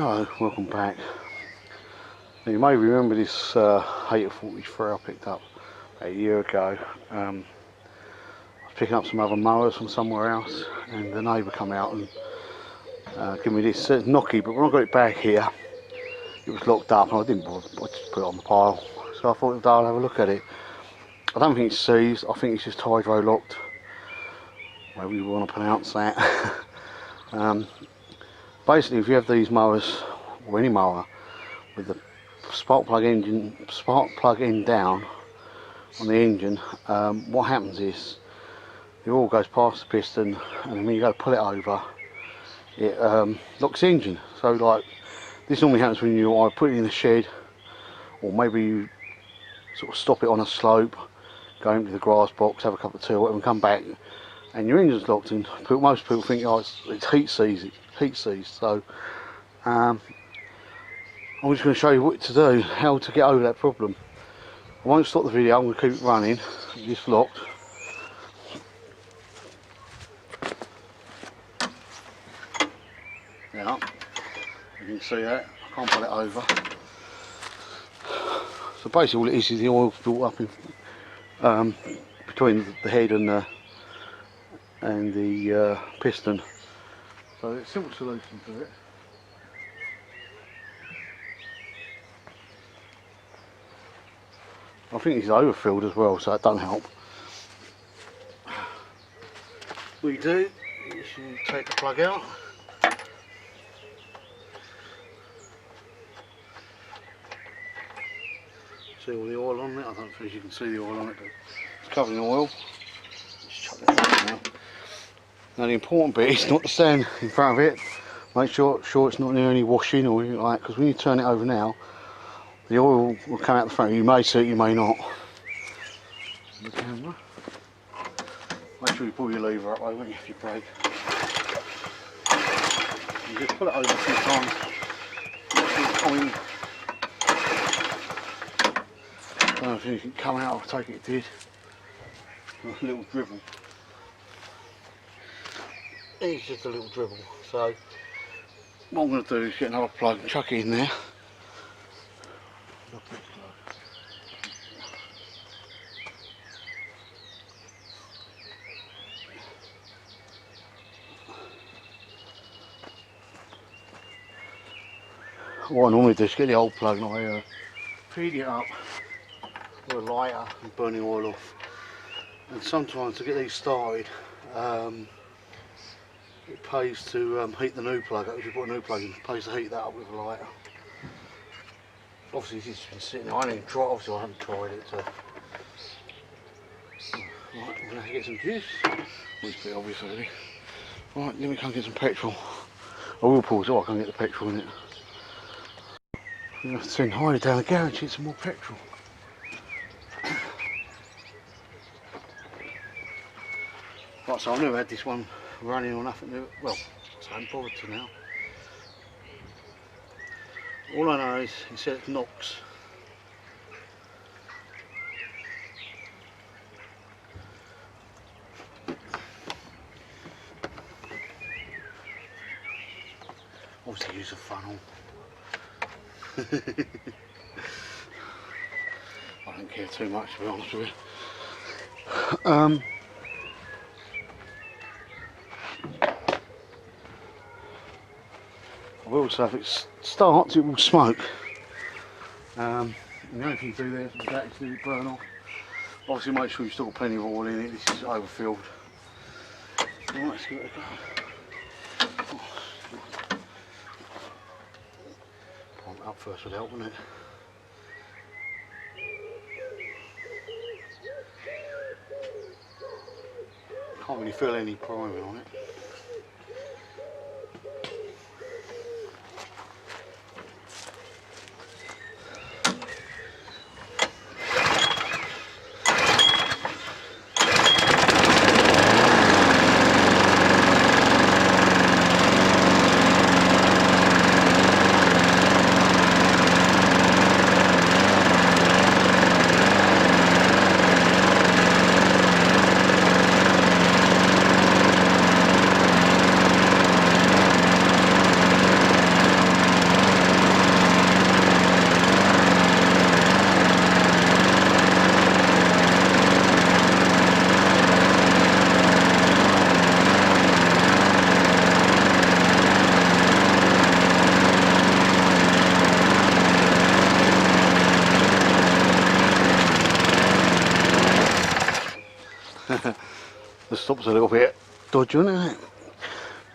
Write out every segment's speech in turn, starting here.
Hello, welcome back. Now you may remember this Hayter 43 I picked up about a year ago. I was picking up some other mowers from somewhere else, and the neighbour come out and gave me this Nocky, but when I got it back here it was locked up and I didn't bother, I just put it on the pile. So I thought I'll have a look at it. I don't think it's seized, I think it's just hydrolocked, however you want to pronounce that. Basically, if you have these mowers, or any mower, with the spark plug in down on the engine, what happens is the oil goes past the piston, and when you go to pull it over, it locks the engine. So like, this normally happens when you either put it in the shed, or maybe you sort of stop it on a slope, go into the grass box, have a cup of tea or whatever, and come back, and your engine's locked in. Most people think, oh, it's heat seized. So I'm just going to show you what to do, how to get over that problem. I won't stop the video, I'm going to keep it running. It's locked. Yeah, you can see that, I can't pull it over. So basically all it is the oil's built up in, between the head and the piston. So it's a simple solution to it. I think it's overfilled as well, so it doesn't help. What you do is you take the plug out. See all the oil on it? I don't think you can see the oil on it, but it's covered in oil. Just chuck that out now. Now the important bit is not to stand in front of it. Make sure it's not near any washing or anything like that, because when you turn it over now, the oil will come out the front. You may see it, you may not. The camera. Make sure you pull your lever up though, won't you, if you brake. You just pull it over a few times. I don't know if anything come out, I take it did. A little dribble. It's just a little dribble. So what I'm going to do is get another plug and chuck it in there. What I normally do is get the old plug and I feed it up with a lighter and burn the oil off. And sometimes to get these started, it pays to heat the new plug up. If you put a new plug in, it pays to heat that up with a lighter. Obviously this has been sitting there, I haven't even tried, obviously I haven't tried it. So. Right, we're going to get some juice. Well, it's a bit obvious really. Right, let me come get some petrol. I will pause it, I can get the petrol in it. I'm going to have to send Hayter down the garage to get some more petrol. Right, so I've never had this one running or nothing new. Well, so I haven't bothered to now. All I know is it said it knocks. Obviously use a funnel. I don't care too much, to be honest with you. I will say if it starts, it will smoke. And the only thing you do there is that is let it burn off. Obviously make sure you've still got plenty of oil in it, this is overfilled. Right, let's give it a go. Pump it up first would help, wouldn't it? Can't really feel any priming on it. The stop's a little bit dodgy, isn't it?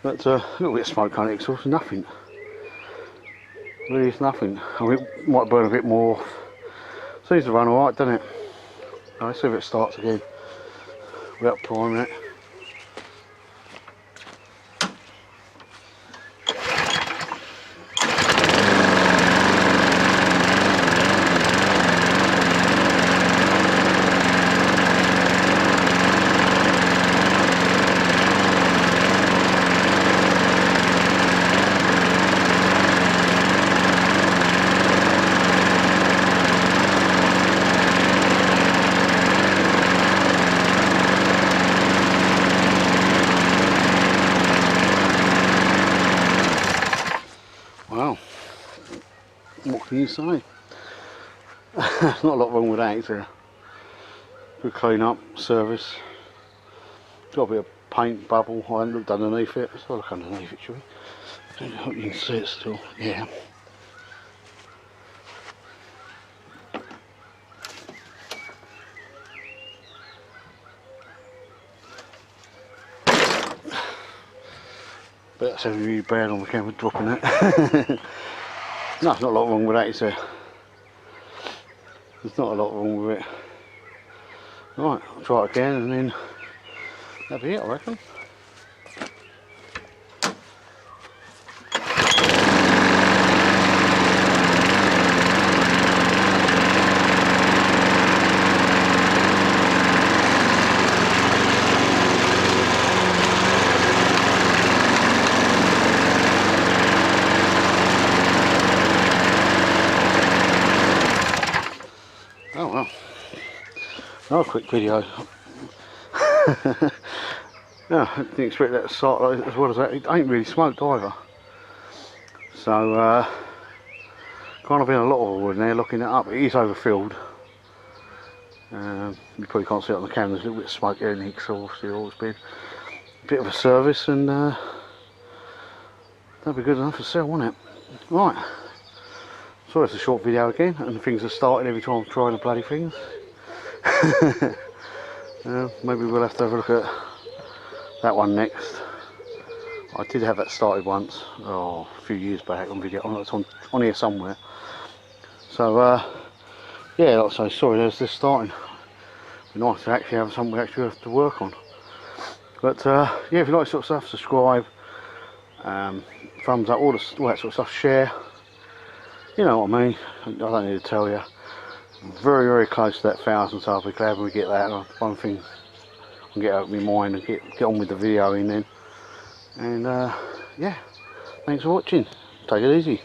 But a little bit of smoke on it exhaust, nothing. Really is nothing. I mean, it might burn a bit more. Seems to run alright, doesn't it? Let's see if it starts again without priming it. Wow, what can you say? There's not a lot wrong with that, is there? Good clean up, service. Got a bit of paint bubble. I haven't looked underneath it. Let's have a look underneath it, shall we? I hope you can see it still. Yeah. But that's having really bad on the camera, dropping it. No, there's not a lot wrong with that, is there? There's not a lot wrong with it. Right, I'll try it again and then that'll be it, I reckon. Oh well, another quick video. No, I didn't expect that to start like, as well as that. It ain't really smoked either. So, kind of been a lot of oil in there looking it up. It is overfilled. You probably can't see it on the camera, there's a little bit of smoke there in the exhaust. It's always been a bit of a service and that'll be good enough to sell, won't it? Right. So it's a short video again, and things are starting every time I'm trying the bloody things. Maybe we'll have to have a look at that one next. I did have that started once, a few years back on video. It's on here somewhere. So yeah, like I say, sorry, there's this starting. It'd be nice to actually have something we actually have to work on. But yeah, if you like this sort of stuff, subscribe, thumbs up, all that sort of stuff, share. You know what I mean, I don't need to tell you. I'm very, very close to that 1,000, so I'll be glad when we get that. One thing I can get out of my mind and get on with the videoing then. And yeah, thanks for watching. Take it easy.